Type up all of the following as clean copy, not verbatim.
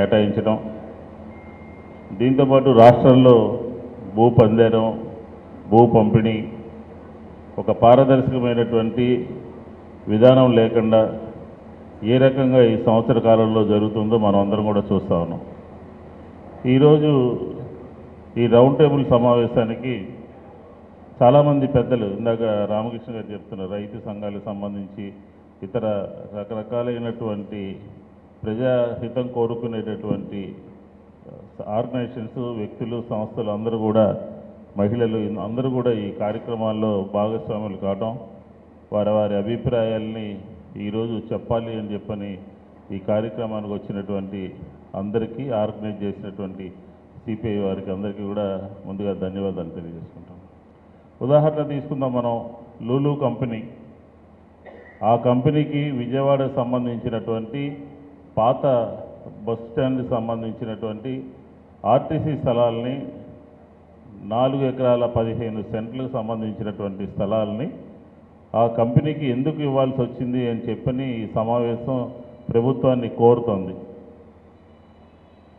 కేటాయించడం, దీంతోపాటు రాష్ట్రంలో భూ పందేరం, భూ పంపిణీ ఒక పారదర్శకమైనటువంటి విధానం లేకుండా ఏ రకంగా ఈ సంవత్సర కాలంలో జరుగుతుందో మనం అందరం కూడా చూస్తూ ఉన్నాం. ఈరోజు ఈ రౌండ్ టేబుల్ సమావేశానికి చాలామంది పెద్దలు, ఇందాక రామకృష్ణ గారు చెప్తున్నారు, రైతు సంఘాలకు సంబంధించి ఇతర రకరకాలైనటువంటి ప్రజాహితం కోరుకునేటటువంటి ఆర్గనైజేషన్స్, వ్యక్తులు, సంస్థలు అందరూ కూడా, మహిళలు అందరూ కూడా ఈ కార్యక్రమాల్లో భాగస్వాములు కావడం, వారి అభిప్రాయాల్ని ఈరోజు చెప్పాలి అని చెప్పని ఈ కార్యక్రమానికి వచ్చినటువంటి అందరికీ, ఆర్గనైజ్ చేసినటువంటి సిపిఐ వారికి అందరికీ కూడా ముందుగా ధన్యవాదాలు తెలియజేసుకుంటాం. ఉదాహరణ తీసుకుందాం మనం, లూలు కంపెనీ. ఆ కంపెనీకి విజయవాడకు సంబంధించినటువంటి పాత బస్ స్టాండ్కి సంబంధించినటువంటి ఆర్టీసీ స్థలాల్ని 4 ఎకరాల 15 సెంట్లకు సంబంధించినటువంటి స్థలాల్ని ఆ కంపెనీకి ఎందుకు ఇవ్వాల్సి వచ్చింది అని చెప్పని ఈ సమావేశం ప్రభుత్వాన్ని కోరుతోంది.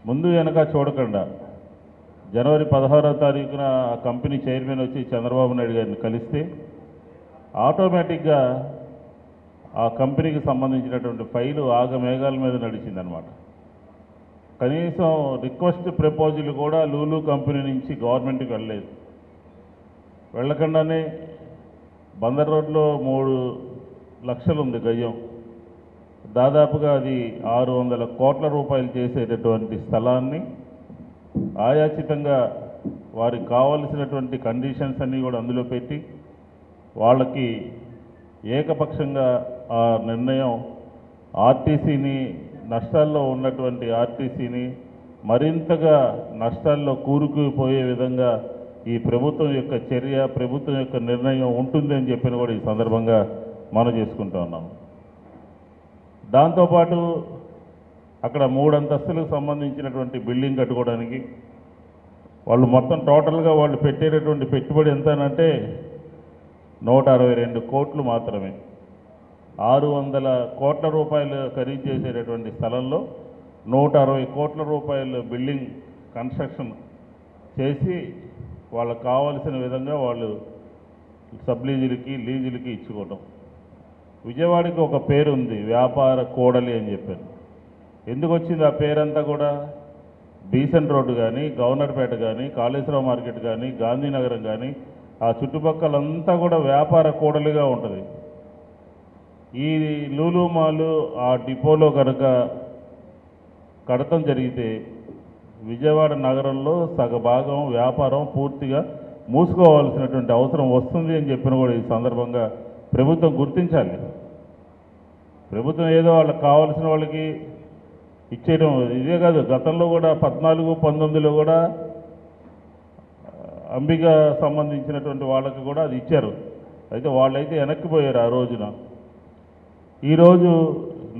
ముందు వెనక చూడకుండా జనవరి 16వ తారీఖున ఆ కంపెనీ చైర్మన్ వచ్చి చంద్రబాబు నాయుడు గారిని కలిస్తే ఆటోమేటిక్గా ఆ కంపెనీకి సంబంధించినటువంటి ఫైలు ఆగమేఘాల మీద నడిచిందనమాట. కనీసం రిక్వెస్ట్ ప్రపోజల్ కూడా లూలు కంపెనీ నుంచి గవర్నమెంట్కి వెళ్ళలేదు. వెళ్ళకుండానే బందర్ రోడ్లో 3 లక్షలు ఉంది గజం, దాదాపుగా అది 600 కోట్ల రూపాయలు చేసేటటువంటి స్థలాన్ని ఆయాచితంగా వారికి కావలసినటువంటి కండిషన్స్ అన్నీ కూడా అందులో పెట్టి వాళ్ళకి ఏకపక్షంగా ఆ నిర్ణయం ఆర్టీసీని, నష్టాల్లో ఉన్నటువంటి ఆర్టీసీని మరింతగా నష్టాల్లో కూరుకుపోయే విధంగా ఈ ప్రభుత్వం యొక్క చర్య, ప్రభుత్వం యొక్క నిర్ణయం ఉంటుందని చెప్పిన కూడా ఈ సందర్భంగా మనం చేసుకుంటూ ఉన్నాం. దాంతోపాటు అక్కడ 3 అంతస్తులకు సంబంధించినటువంటి బిల్డింగ్ కట్టుకోవడానికి వాళ్ళు మొత్తం టోటల్గా వాళ్ళు పెట్టేటటువంటి పెట్టుబడి ఎంత అంటే 162 కోట్లు మాత్రమే. 600 కోట్ల రూపాయలు ఖరీదు చేసేటటువంటి స్థలంలో 160 కోట్ల రూపాయలు బిల్డింగ్ కన్స్ట్రక్షన్ చేసి వాళ్ళకు కావాల్సిన విధంగా వాళ్ళు సబ్లీజులకి, లీజులకి ఇచ్చుకోవటం. విజయవాడకి ఒక పేరు ఉంది, వ్యాపార కోడలి అని చెప్పాను. ఎందుకు వచ్చింది ఆ పేరంతా కూడా? బీసెంట్ రోడ్డు కానీ, గవర్నర్పేట కానీ, కాళేశ్వరం మార్కెట్ కానీ, గాంధీనగరం కానీ ఆ చుట్టుపక్కలంతా కూడా వ్యాపార కూడలిగా ఉంటుంది. ఈ లూలు మాలు ఆ డిపోలో కనుక కడతం జరిగితే విజయవాడ నగరంలో సగభాగం వ్యాపారం పూర్తిగా మూసుకోవాల్సినటువంటి అవసరం వస్తుంది అని చెప్పిన కూడా ఈ సందర్భంగా ప్రభుత్వం గుర్తించాలి. ప్రభుత్వం ఏదో వాళ్ళకి కావాల్సిన వాళ్ళకి ఇచ్చేయడం ఇదే కాదు, గతంలో కూడా 14, 19లో కూడా అంబిక సంబంధించినటువంటి వాళ్ళకి కూడా అది ఇచ్చారు. అయితే వాళ్ళైతే వెనక్కిపోయారు ఆ రోజున. ఈరోజు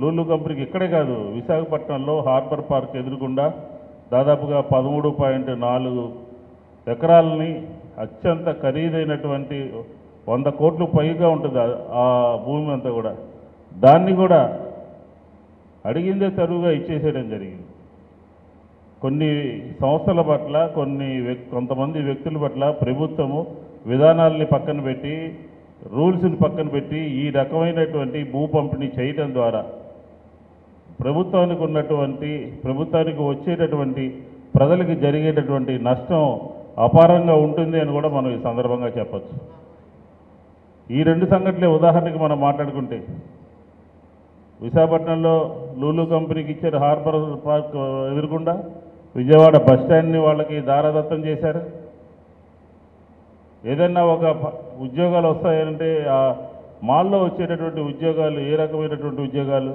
లూలు కంపెనీకి ఇక్కడే కాదు, విశాఖపట్నంలో హార్బర్ పార్క్ ఎదురుకుండా దాదాపుగా 13.4 ఎకరాలని అత్యంత ఖరీదైనటువంటి 100 కోట్లు పైగా ఉంటుంది ఆ భూమి అంతా కూడా, దాన్ని కూడా అడిగిందే తరువుగా ఇచ్చేసేయడం జరిగింది. కొన్ని సంస్థల పట్ల, కొంతమంది వ్యక్తుల పట్ల ప్రభుత్వము విధానాలని పక్కన పెట్టి, రూల్స్ని పక్కన పెట్టి ఈ రకమైనటువంటి భూ పంపిణీ చేయడం ద్వారా ప్రభుత్వానికి వచ్చేటటువంటి ప్రజలకు జరిగేటటువంటి నష్టం అపారంగా ఉంటుంది అని కూడా మనం ఈ సందర్భంగా చెప్పచ్చు. ఈ 2 సంఘటనలే ఉదాహరణకి మనం మాట్లాడుకుంటే, విశాఖపట్నంలో లూలు కంపెనీకి ఇచ్చారు హార్బర్ పార్క్ ఎదురుకుండా, విజయవాడ బస్ స్టాండ్ని వాళ్ళకి దారాదత్తం చేశారు. ఏదన్నా ఒక ఉద్యోగాలు వస్తాయంటే ఆ మాల్లో వచ్చేటటువంటి ఉద్యోగాలు ఏ రకమైనటువంటి ఉద్యోగాలు,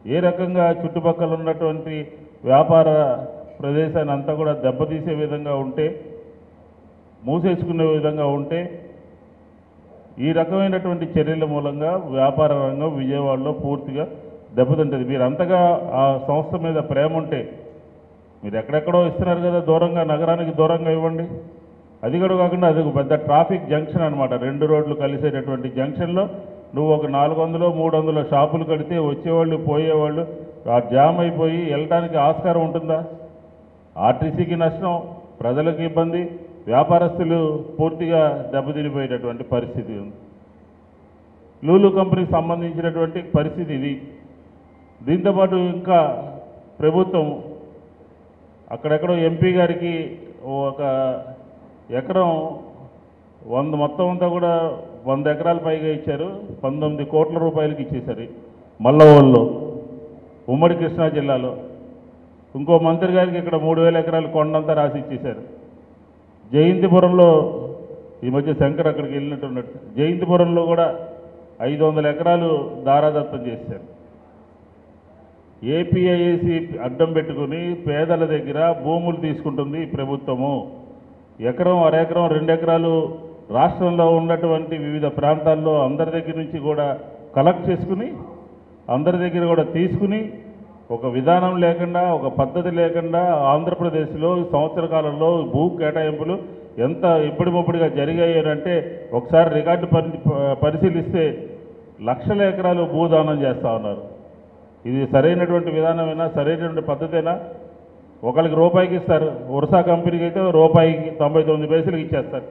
ఏ రకంగా చుట్టుపక్కల ఉన్నటువంటి వ్యాపార ప్రదేశాన్ని అంతా కూడా దెబ్బతీసే విధంగా ఉంటే, మూసేసుకునే విధంగా ఉంటే, ఈ రకమైనటువంటి చర్యల మూలంగా వ్యాపార రంగం విజయవాడలో పూర్తిగా దెబ్బతింటుంది. మీరు అంతగా ఆ సంస్థ మీద ప్రేమ ఉంటే మీరు ఎక్కడెక్కడో ఇస్తున్నారు కదా, దూరంగా, నగరానికి దూరంగా ఇవ్వండి. అది కూడా కాకుండా అది ఒక పెద్ద ట్రాఫిక్ జంక్షన్ అనమాట, 2 రోడ్లు కలిసేటటువంటి జంక్షన్లో నువ్వు ఒక 400 300 షాపులు కడితే వచ్చేవాళ్ళు పోయేవాళ్ళు ఆ జామ్ అయిపోయి వెళ్ళడానికి ఆస్కారం ఉంటుందా? ఆర్టీసీకి నష్టం, ప్రజలకు ఇబ్బంది, వ్యాపారస్తులు పూర్తిగా దెబ్బతినిపోయేటటువంటి పరిస్థితి ఉంది. లూలు కంపెనీకి సంబంధించినటువంటి పరిస్థితి ఇది. దీంతోపాటు ఇంకా ప్రభుత్వం అక్కడెక్కడో ఎంపీ గారికి ఒక ఎకరం 100 మొత్తం అంతా కూడా 100 ఎకరాల పైగా ఇచ్చారు. 19 కోట్ల రూపాయలకి ఇచ్చేశారు మల్లవోల్లో, ఉమ్మడి కృష్ణా జిల్లాలో. ఇంకో మంత్రి గారికి ఇక్కడ 3000 ఎకరాలు కొండంతా రాసి ఇచ్చేశారు. జయంతిపురంలో ఈ మధ్య శంకర్ అక్కడికి వెళ్ళినట్టున్నట్టు జయంతిపురంలో కూడా 500 ఎకరాలు దారాదత్తం చేశారు. ఏపీఐఏసీ అడ్డం పెట్టుకుని పేదల దగ్గర భూములు తీసుకుంటుంది ఈ ప్రభుత్వము. ఎకరం, అరెకరం, 2 ఎకరాలు రాష్ట్రంలో ఉన్నటువంటి వివిధ ప్రాంతాల్లో అందరి దగ్గర నుంచి కూడా కలెక్ట్ చేసుకుని అందరి దగ్గర కూడా తీసుకుని ఒక విధానం లేకుండా, ఒక పద్ధతి లేకుండా ఆంధ్రప్రదేశ్లో సంవత్సర కాలంలో భూ కేటాయింపులు ఎంత ఇప్పటికప్పుడుగా జరిగాయి అంటే ఒకసారి రికార్డు పరిశీలిస్తే లక్షల ఎకరాలు భూదానం చేస్తూ ఉన్నారు. ఇది సరైనటువంటి విధానమేనా? సరైనటువంటి పద్ధతేనా? ఒకరికి రూపాయికి ఇస్తారు, ఉర్సా కంపెనీకి అయితే రూపాయికి 99 పైసలకి ఇచ్చేస్తారు.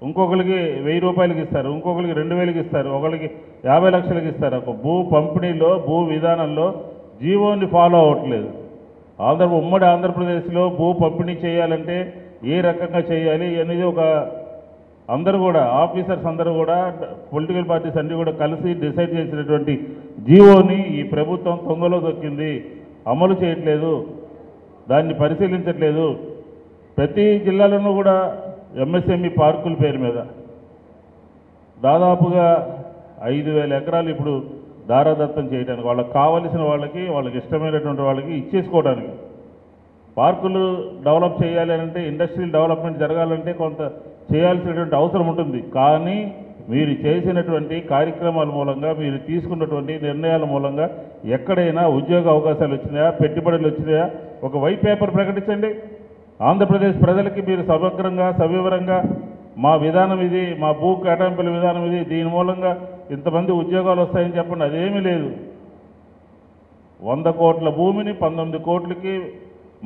ఇంకొకరికి 1000 రూపాయలకి ఇస్తారు, ఇంకొకరికి 2000కి ఇస్తారు, ఒకరికి 50 లక్షలకి ఇస్తారు. ఒక భూ పంపిణీలో, భూ విధానంలో జీవోని ఫాలో అవ్వట్లేదు. ఉమ్మడి ఆంధ్రప్రదేశ్లో భూ పంపిణీ చేయాలంటే ఏ రకంగా చేయాలి అనేది ఒక అందరూ కూడా ఆఫీసర్స్ అందరూ కూడా పొలిటికల్ పార్టీస్ అన్నీ కూడా కలిసి డిసైడ్ చేసినటువంటి జీవోని ఈ ప్రభుత్వం తొంగలో దొక్కింది, అమలు చేయట్లేదు, దాన్ని పరిశీలించట్లేదు. ప్రతి జిల్లాలోనూ కూడా ఎంఎస్ఎంఈ పార్కుల పేరు మీద దాదాపుగా 5000 ఎకరాలు ఇప్పుడు దారాదత్తం చేయడానికి, వాళ్ళకి కావలసిన వాళ్ళకి, వాళ్ళకి ఇష్టమైనటువంటి వాళ్ళకి ఇచ్చేసుకోవడానికి. పార్కులు డెవలప్ చేయాలి అంటే, ఇండస్ట్రియల్ డెవలప్మెంట్ జరగాలంటే కొంత చేయాల్సినటువంటి అవసరం ఉంటుంది. కానీ మీరు చేసినటువంటి కార్యక్రమాల మూలంగా, మీరు తీసుకున్నటువంటి నిర్ణయాల మూలంగా ఎక్కడైనా ఉద్యోగ అవకాశాలు వచ్చినాయా, పెట్టుబడులు వచ్చినాయా? ఒక వైట్ పేపర్ ప్రకటించండి. ఆంధ్రప్రదేశ్ ప్రజలకి మీరు సమగ్రంగా, సవివరంగా మా విధానం ఇది, మా భూ కేటాయింపుల విధానం ఇది, దీని మూలంగా ఇంతమంది ఉద్యోగాలు వస్తాయని చెప్పండి. అదేమీ లేదు. 100 కోట్ల భూమిని 19 కోట్లకి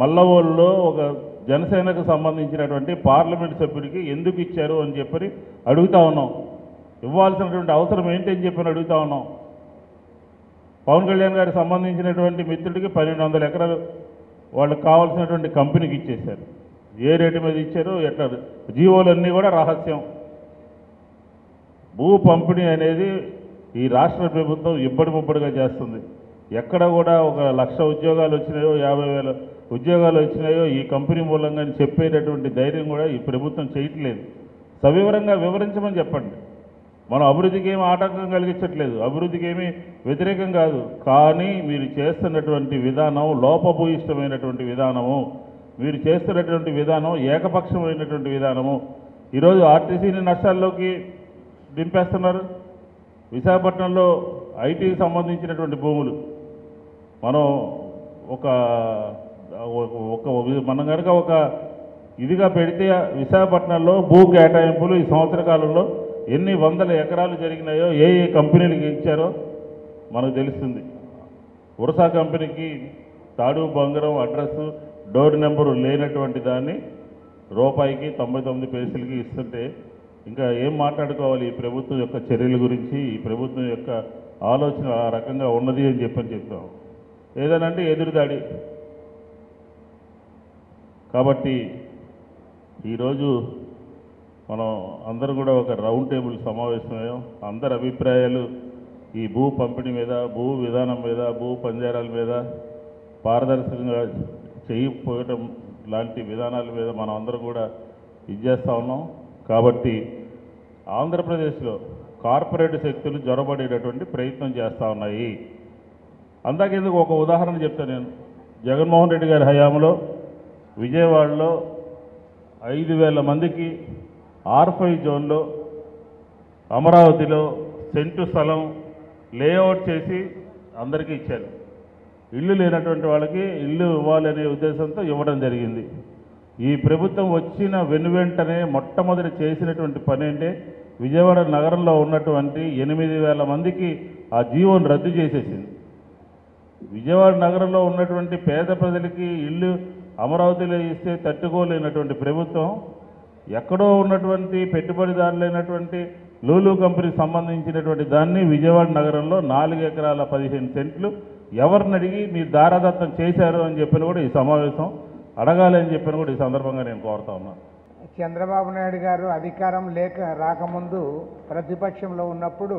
మల్లవోల్లో ఒక జనసేనకు సంబంధించినటువంటి పార్లమెంట్ సభ్యుడికి ఎందుకు ఇచ్చారు అని చెప్పి అడుగుతా ఉన్నాం. ఇవ్వాల్సినటువంటి అవసరం ఏంటి అని చెప్పి అడుగుతా ఉన్నాం. పవన్ కళ్యాణ్ గారికి సంబంధించినటువంటి మిత్రుడికి 1200 ఎకరాలు వాళ్ళకి కావాల్సినటువంటి కంపెనీకి ఇచ్చేశారు. ఏ రేటు మీద ఇచ్చారో ఎట్లా, జీవోలన్నీ కూడా రహస్యం. భూ పంపిణీ అనేది ఈ రాష్ట్ర ప్రభుత్వం ఇబ్బడిముబ్బడిగా చేస్తుంది. ఎక్కడ కూడా ఒక 1,00,000 ఉద్యోగాలు వచ్చినాయో, 50,000 ఉద్యోగాలు వచ్చినాయో ఈ కంపెనీ మూలంగా చెప్పేటటువంటి ధైర్యం కూడా ఈ ప్రభుత్వం చేయట్లేదు. సవివరంగా వివరించమని చెప్పండి. మనం అభివృద్ధికి ఏమి ఆటంకం కలిగించట్లేదు, అభివృద్ధికి ఏమీ వ్యతిరేకం కాదు. కానీ మీరు చేస్తున్నటువంటి విధానం లోపభూయిష్టమైనటువంటి విధానము, మీరు చేస్తున్నటువంటి విధానం ఏకపక్షమైనటువంటి విధానము. ఈరోజు ఆర్టీసీని నష్టాల్లోకి దింపేస్తున్నారు. విశాఖపట్నంలో ఐటీకి సంబంధించినటువంటి భూములు మనం మనం కనుక ఒక ఇదిగా పెడితే విశాఖపట్నంలో భూ కేటాయింపులు ఈ సంవత్సర కాలంలో ఎన్ని వందల ఎకరాలు జరిగినాయో, ఏ ఏ కంపెనీలకు ఇచ్చారో మనకు తెలుస్తుంది. ఉర్సా కంపెనీకి తాడు బంగారం అడ్రస్ డోర్ నెంబరు లేనటువంటి దాన్ని రూపాయికి 99 పైసలకి ఇస్తుంటే ఇంకా ఏం మాట్లాడుకోవాలి? ఈ ప్రభుత్వం యొక్క చర్యల గురించి, ఈ ప్రభుత్వం యొక్క ఆలోచన ఆ రకంగా ఉన్నది అని చెప్తాం. ఏదనంటే ఎదురుదాడి. కాబట్టి ఈరోజు మనం అందరూ కూడా ఒక రౌండ్ టేబుల్ సమావేశమయ్యాం. అందరి అభిప్రాయాలు ఈ భూ పంపిణీ మీద, భూ విధానం మీద, భూ పంజారాల మీద, పారదర్శకంగా చేయకపోవటం లాంటి విధానాల మీద మనం అందరూ కూడా ఇచ్చేస్తూ ఉన్నాం. కాబట్టి ఆంధ్రప్రదేశ్లో కార్పొరేట్ శక్తులు జొరబడేటటువంటి ప్రయత్నం చేస్తూ ఉన్నాయి. అందాకెందుకు ఒక ఉదాహరణ చెప్తాను నేను. జగన్మోహన్ రెడ్డి గారి హయాంలో విజయవాడలో 5,000 మందికి R5 జోన్లో అమరావతిలో సెంటు స్థలం లేఅవుట్ చేసి అందరికీ ఇచ్చారు. ఇల్లు లేనటువంటి వాళ్ళకి ఇల్లు ఇవ్వాలనే ఉద్దేశంతో ఇవ్వడం జరిగింది. ఈ ప్రభుత్వం వచ్చిన వెనువెంటనే మొట్టమొదటి చేసినటువంటి పని అంటే విజయవాడ నగరంలో ఉన్నటువంటి 8,000 మందికి ఆ జీవోను రద్దు చేసేసింది. విజయవాడ నగరంలో ఉన్నటువంటి పేద ప్రజలకి ఇల్లు అమరావతిలో ఇస్తే తట్టుకోలేనటువంటి ప్రభుత్వం ఎక్కడో ఉన్నటువంటి పెట్టుబడిదారులైనటువంటి లూలు కంపెనీకి సంబంధించినటువంటి దాన్ని విజయవాడ నగరంలో 4 ఎకరాల 15 సెంట్లు ఎవరిని అడిగి మీరు దారాదత్తం చేశారు అని చెప్పిన కూడా ఈ సమావేశం అడగాలి అని చెప్పిన కూడా ఈ సందర్భంగా నేను కోరుతా ఉన్నాను. చంద్రబాబు నాయుడు గారు అధికారం రాకముందు ప్రతిపక్షంలో ఉన్నప్పుడు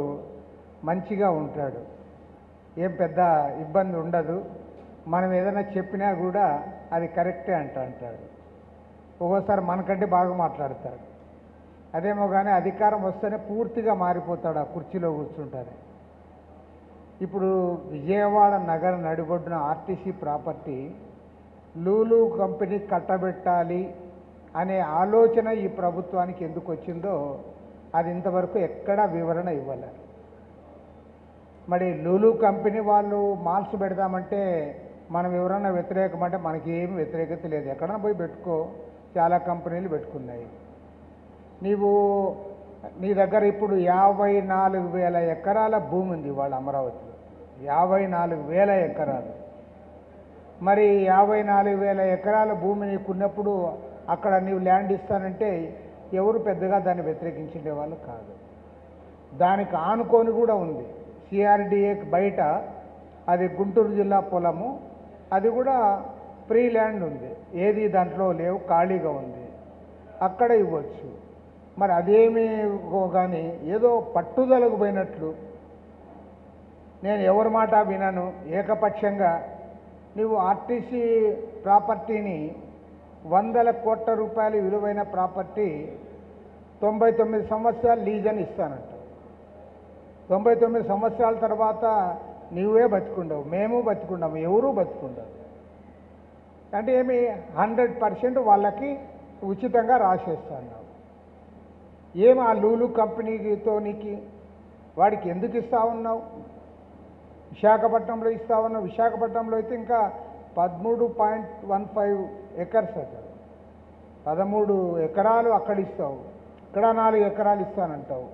మంచిగా ఉంటాడు, ఏం పెద్ద ఇబ్బంది ఉండదు, మనం ఏదైనా చెప్పినా కూడా అది కరెక్టే అంటాడు. ఒక్కోసారి మనకంటే బాగా మాట్లాడతాడు. అదేమో కానీ అధికారం వస్తేనే పూర్తిగా మారిపోతాడు, ఆ కుర్చీలో కూర్చుంటారు. ఇప్పుడు విజయవాడ నగర నడిబొడ్డున ఆర్టీసీ ప్రాపర్టీ లూలు కంపెనీ కట్టబెట్టాలి అనే ఆలోచన ఈ ప్రభుత్వానికి ఎందుకు వచ్చిందో అది ఇంతవరకు ఎక్కడా వివరణ ఇవ్వలేదు. మరి లూలు కంపెనీ వాళ్ళు మాల్స్ పెడదామంటే మనం ఎవరన్నా వ్యతిరేకమంటే మనకి ఏమి వ్యతిరేకత లేదు, ఎక్కడన్నా పోయి పెట్టుకో, చాలా కంపెనీలు పెట్టుకున్నాయి. నీ దగ్గర ఇప్పుడు 54,000 ఎకరాల భూమి ఉంది వాళ్ళ అమరావతిలో, 54,000 ఎకరాలు. మరి 54,000 ఎకరాల భూమి నీకున్నప్పుడు అక్కడ నీవు ల్యాండ్ ఇస్తానంటే ఎవరు పెద్దగా దాన్ని వ్యతిరేకించే వాళ్ళు కాదు. దానికి ఆనుకొని కూడా ఉంది సిఆర్డిఏ బయట, అది గుంటూరు జిల్లా పొలము, అది కూడా ఫ్రీ ల్యాండ్ ఉంది, ఏది దాంట్లో లేవు, ఖాళీగా ఉంది, అక్కడ ఇవ్వచ్చు. మరి అదేమీ కానీ ఏదో పట్టుదలకు పోయినట్లు నేను ఎవరి మాట వినను ఏకపక్షంగా నువ్వు ఆర్టీసీ ప్రాపర్టీని 100 కోట్ల రూపాయల విలువైన ప్రాపర్టీ 99 సంవత్సరాలు లీజన్ ఇస్తానంట. 99 సంవత్సరాల తర్వాత నీవే బతుకుండవు, మేము బతుకుండాము, ఎవరూ బతుకుండవు. అంటే ఏమి 100% వాళ్ళకి ఉచితంగా రాసేస్తాను. ఏమి ఆ లూలు కంపెనీతో నీకు వాడికి ఎందుకు ఇస్తా ఉన్నావు? విశాఖపట్నంలో ఇస్తా ఉన్నావు. విశాఖపట్నంలో అయితే ఇంకా 13.15 ఎకర్స్ అక్కడ, 13 ఎకరాలు అక్కడ ఇస్తావు, ఇక్కడ 4 ఎకరాలు ఇస్తానంటావు.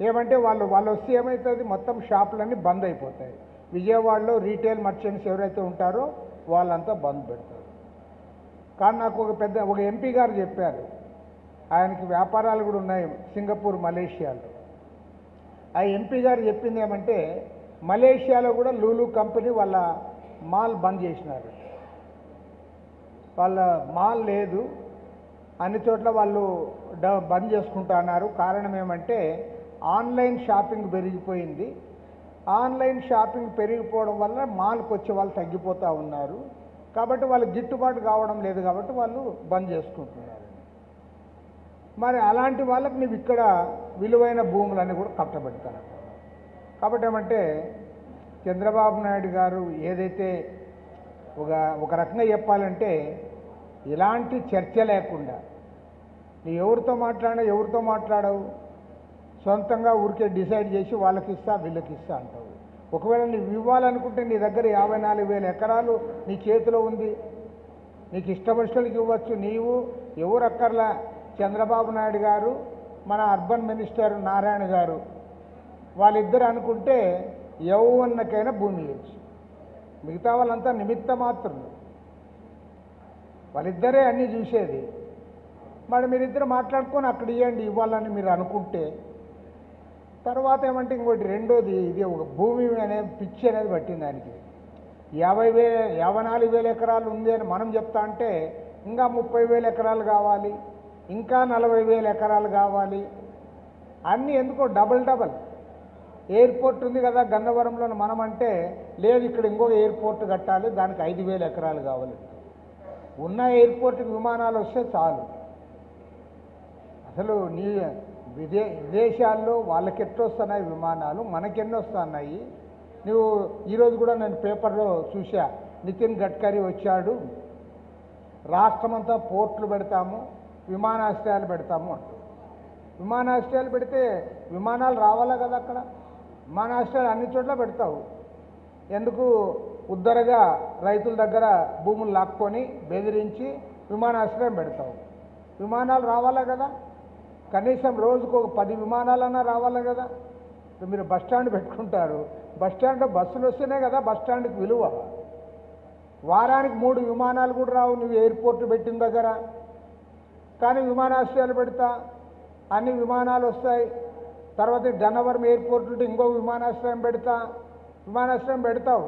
ఏమంటే వాళ్ళు వస్తే ఏమవుతుంది, మొత్తం షాపులన్నీ బంద్ అయిపోతాయి. విజయవాడలో రీటైల్ మర్చెంట్స్ ఎవరైతే ఉంటారో వాళ్ళంతా బంద్ పెడతారు. కానీ నాకు ఒక ఎంపీ గారు చెప్పారు, ఆయనకి వ్యాపారాలు కూడా ఉన్నాయి సింగపూర్, మలేషియాలో. ఆ ఎంపీ గారు చెప్పింది ఏమంటే మలేషియాలో కూడా లూలు కంపెనీ వాళ్ళ మాల్ బంద్ చేసినారు. వాళ్ళ మాల్ లేదు, అన్ని చోట్ల వాళ్ళు బంద్ చేసుకుంటున్నారు. కారణం ఏమంటే ఆన్లైన్ షాపింగ్ పెరిగిపోయింది. ఆన్లైన్ షాపింగ్ పెరిగిపోవడం వల్ల మాల్కి వచ్చే వాళ్ళు తగ్గిపోతూ ఉన్నారు. కాబట్టి వాళ్ళు గిట్టుబాటు కావడం లేదు, కాబట్టి వాళ్ళు బంద్ చేసుకుంటున్నారు. మరి అలాంటి వాళ్ళకి నువ్వు ఇక్కడ విలువైన భూములన్నీ కూడా కట్టబెడతాను. కాబట్టి ఏమంటే చంద్రబాబు నాయుడు గారు ఏదైతే ఒక రకంగా చెప్పాలంటే ఇలాంటి చర్చ లేకుండా నువ్వు ఎవరితో మాట్లాడవు, సొంతంగా ఊరికే డిసైడ్ చేసి వాళ్ళకి ఇస్తా వీళ్ళకి ఇస్తా అంటావు. ఒకవేళ నువ్వు ఇవ్వాలనుకుంటే నీ దగ్గర 54,000 ఎకరాలు నీ చేతిలో ఉంది, నీకు ఇష్టపడినకి ఇవ్వచ్చు. నీవు ఎవరు అక్కర్లా, చంద్రబాబు నాయుడు గారు, మన అర్బన్ మినిస్టర్ నారాయణ గారు, వాళ్ళిద్దరు అనుకుంటే ఎవరికైనా భూమి ఇవ్వచ్చు. మిగతా వాళ్ళంతా నిమిత్త మాత్రులు, వాళ్ళిద్దరే అన్నీ చూసేది. మరి మీరిద్దరు మాట్లాడుకొని అక్కడ ఇవ్వండి ఇవ్వాలని మీరు అనుకుంటే, తర్వాత ఏమంటే ఇంకోటి రెండోది, ఇది ఒక భూమి అనే పిచ్చి అనేది పట్టింది ఆయనకి. 54,000 ఎకరాలు ఉంది అని మనం చెప్తా అంటే ఇంకా 30,000 ఎకరాలు కావాలి, ఇంకా 40,000 ఎకరాలు కావాలి, అన్నీ ఎందుకో డబల్. ఎయిర్పోర్ట్ ఉంది కదా గన్నవరంలో, మనం అంటే లేదు ఇక్కడ ఇంకొక ఎయిర్పోర్ట్ కట్టాలి, దానికి 5,000 ఎకరాలు కావాలి. ఉన్న ఎయిర్పోర్ట్కి విమానాలు వస్తే చాలు. అసలు విదేశాల్లో వాళ్ళకి ఎట్టొస్తున్నాయి విమానాలు, మనకెన్ని వస్తున్నాయి? నువ్వు ఈరోజు కూడా నేను పేపర్లో చూసా, నితిన్ గడ్కరీ వచ్చాడు, రాష్ట్రమంతా పోర్ట్లు పెడతాము, విమానాశ్రయాలు పెడతాము అంటూ. విమానాశ్రయాలు పెడితే విమానాలు రావాలా కదా అక్కడ? విమానాశ్రయాలు అన్ని చోట్ల పెడతావు ఎందుకు? ఉద్దరగా రైతుల దగ్గర భూములు లాక్కొని బెదిరించి విమానాశ్రయం పెడతావు. విమానాలు రావాలా కదా? కనీసం రోజుకు ఒక 10 విమానాలన్నా రావాలి కదా. మీరు బస్ స్టాండ్ పెట్టుకుంటారు, బస్ స్టాండ్లో బస్సులు వస్తేనే కదా బస్ స్టాండ్కి విలువ. వారానికి 3 విమానాలు కూడా రావు నువ్వు ఎయిర్పోర్ట్ పెట్టిన దగ్గర. కానీ విమానాశ్రయాలు పెడతా, అన్ని విమానాలు వస్తాయి. తర్వాత గన్నవరం ఎయిర్పోర్ట్ ఉంటే ఇంకో విమానాశ్రయం పెడతావు.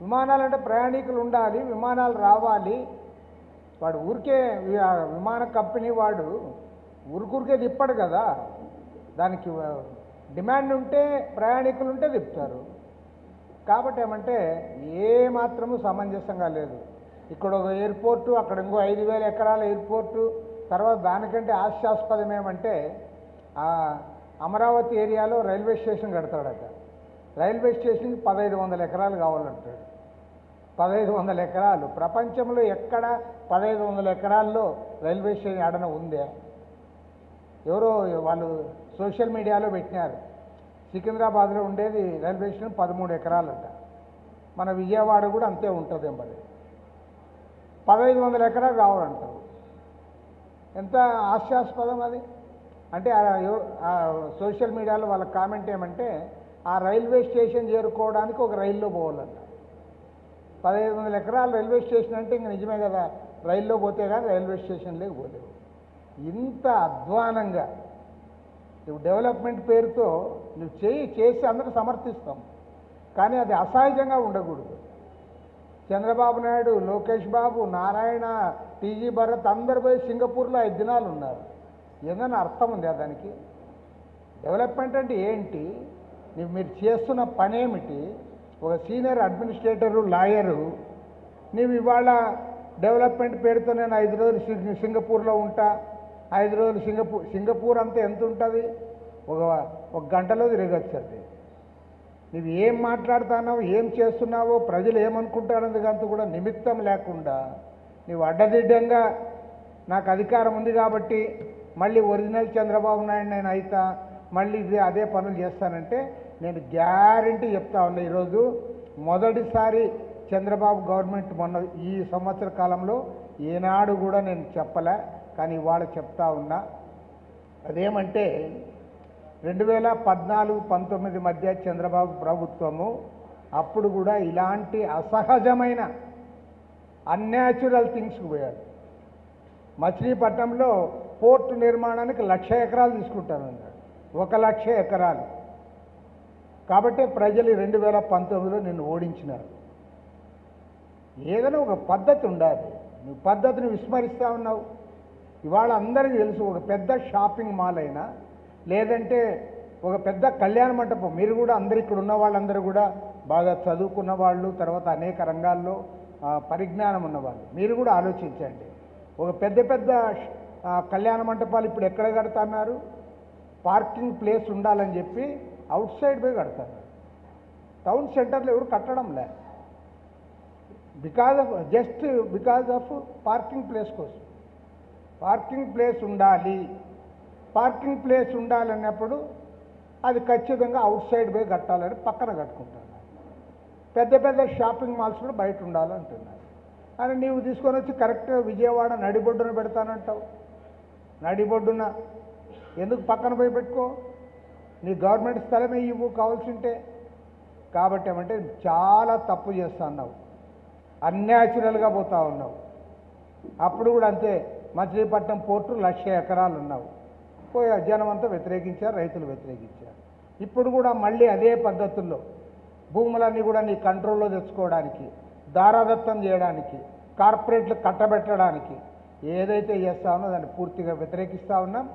విమానాలు అంటే ప్రయాణికులు ఉండాలి, విమానాలు రావాలి. వాడు ఊరికే విమాన కంపెనీ వాడు ఊరికే తిప్పాడు కదా. దానికి డిమాండ్ ఉంటే ప్రయాణికులు ఉంటే తిప్పుతారు. కాబట్టి ఏమంటే ఏమాత్రము సమంజసంగా లేదు. ఇక్కడ ఒక ఎయిర్పోర్టు, అక్కడ ఇంకో 5,000 ఎకరాల ఎయిర్పోర్టు. తర్వాత దానికంటే హాస్యాస్పదం ఏమంటే అమరావతి ఏరియాలో రైల్వే స్టేషన్ కడతాడట. రైల్వే స్టేషన్కి 1,500 ఎకరాలు కావాలంటాడు. 1,500 ఎకరాలు. ప్రపంచంలో ఎక్కడ 1,500 ఎకరాల్లో రైల్వే స్టేషన్ ఆడన ఉందే? ఎవరో వాళ్ళు సోషల్ మీడియాలో పెట్టినారు. సికింద్రాబాద్లో ఉండేది రైల్వే స్టేషన్ 13 ఎకరాలంట. మన విజయవాడ కూడా అంతే ఉంటుంది. మరి 1,500 ఎకరాలు కావాలంటారు. ఎంత హాస్యాస్పదం అది. అంటే సోషల్ మీడియాలో వాళ్ళ కామెంట్ ఏమంటే ఆ రైల్వే స్టేషన్ చేరుకోవడానికి ఒక రైల్లో పోవాలంట. 1,500 ఎకరాల రైల్వే స్టేషన్ అంటే ఇంక నిజమే కదా, రైల్లో పోతే కానీ రైల్వే స్టేషన్లోకి పోలేవు. ఇంత అధ్వానంగా నువ్వు డెవలప్మెంట్ పేరుతో నువ్వు చేసి అందరూ సమర్థిస్తాం, కానీ అది అసహజంగా ఉండకూడదు. చంద్రబాబు నాయుడు, లోకేష్ బాబు, నారాయణ, టీజీ భరత్ అందరు పోయి సింగపూర్లో 5 దినాలు ఉన్నారు. ఏదైనా అర్థం ఉందా దానికి? డెవలప్మెంట్ అంటే ఏంటి? మీరు చేస్తున్న పనేమిటి? ఒక సీనియర్ అడ్మినిస్ట్రేటరు, లాయరు, నీవు ఇవాళ డెవలప్మెంట్ పేరుతో నేను 5 రోజులు సింగపూర్లో ఉంటా, 5 రోజులు సింగపూర్ అంతా ఎంత ఉంటుంది? ఒక గంటలో తిరగచ్చు. అది నువ్వు ఏం మాట్లాడుతున్నావు, ఏం చేస్తున్నావో, ప్రజలు ఏమనుకుంటారనేది అంతా కూడా నిమిత్తం లేకుండా నువ్వు అడ్డదిడ్డంగా నాకు అధికారం ఉంది కాబట్టి మళ్ళీ ఒరిజినల్ చంద్రబాబు నాయుడు నేను అయితా, మళ్ళీ అదే పనులు చేస్తానంటే నేను గ్యారంటీ చెప్తా ఉన్నా. ఈరోజు మొదటిసారి చంద్రబాబు గవర్నమెంట్ మొన్న ఈ సంవత్సర కాలంలో ఏనాడు కూడా నేను చెప్పలే, కానీ ఇవాళ చెప్తా ఉన్నా. అదేమంటే 2014-19 మధ్య చంద్రబాబు ప్రభుత్వము అప్పుడు కూడా ఇలాంటి అసహజమైన అన్యాచురల్ థింగ్స్కి పోయాడు. మచిలీపట్నంలో పోర్టు నిర్మాణానికి 1,00,000 ఎకరాలు తీసుకుంటానన్నాడు. 1,00,000 ఎకరాలు. కాబట్టి ప్రజలు 2019లో నిన్ను ఓడించినారు. ఏదైనా ఒక పద్ధతి ఉండాలి. నువ్వు పద్ధతిని విస్మరిస్తూ ఉన్నావు. ఇవాళ అందరికీ తెలుసు, ఒక పెద్ద షాపింగ్ మాల్ అయినా లేదంటే ఒక పెద్ద కళ్యాణ మంటపం, మీరు కూడా అందరు ఇక్కడ ఉన్న వాళ్ళందరూ కూడా బాగా చదువుకున్న వాళ్ళు, తర్వాత అనేక రంగాల్లో పరిజ్ఞానం ఉన్నవాళ్ళు, మీరు కూడా ఆలోచించండి. ఒక పెద్ద కళ్యాణ మంటపాలు ఇప్పుడు ఎక్కడ కడుతున్నారు? పార్కింగ్ ప్లేస్ ఉండాలని చెప్పి అవుట్ సైడ్ పోయి కడతారు. టౌన్ సెంటర్లో ఎవరు కట్టడం లే, బికాజ్ ఆఫ్ పార్కింగ్ ప్లేస్ కోసం. పార్కింగ్ ప్లేస్ ఉండాలి. పార్కింగ్ ప్లేస్ ఉండాలన్నప్పుడు అది ఖచ్చితంగా అవుట్ సైడ్ పోయి కట్టాలని పక్కన కట్టుకుంటారు. పెద్ద షాపింగ్ మాల్స్ కూడా బయట ఉండాలంటున్నారు. అని నీవు తీసుకొని వచ్చి కరెక్ట్గా విజయవాడ నడిబొడ్డున పెడతానంటావు. నడిబొడ్డున ఎందుకు పక్కన పోయి పెట్టుకో? నీ గవర్నమెంట్ స్థలమే ఇవ్వు కావాల్సింటే. కాబట్టి ఏమంటే చాలా తప్పు చేస్తా ఉన్నావు, అన్యాచురల్గా పోతా ఉన్నావు. అప్పుడు కూడా అంతే, మచిలీపట్నం పోర్టు 1,00,000 ఎకరాలు ఉన్నావు, పోయి జనం అంతా వ్యతిరేకించారు, రైతులు వ్యతిరేకించారు. ఇప్పుడు కూడా మళ్ళీ అదే పద్ధతుల్లో భూములన్నీ కూడా నీ కంట్రోల్లో తెచ్చుకోవడానికి, దారాదత్తం చేయడానికి, కార్పొరేట్లు కట్టబెట్టడానికి ఏదైతే చేస్తామో దాన్ని పూర్తిగా వ్యతిరేకిస్తూ ఉన్నాం.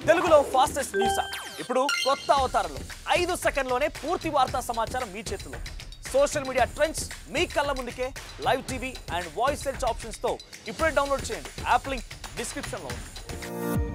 తెలుగులో ఫాస్టెస్ట్ న్యూస్ ఇప్పుడు కొత్త అవతారంలో 5 సెకండ్లోనే పూర్తి వార్తా సమాచారం మీ చేతిలో. సోషల్ మీడియా ట్రెండ్స్ మీ కళ్ళ ముందుకే live TV and voice search options తో ఇప్పుడే డౌన్లోడ్ చేయండి. యాప్ లింక్ డిస్క్రిప్షన్లో ఉంది.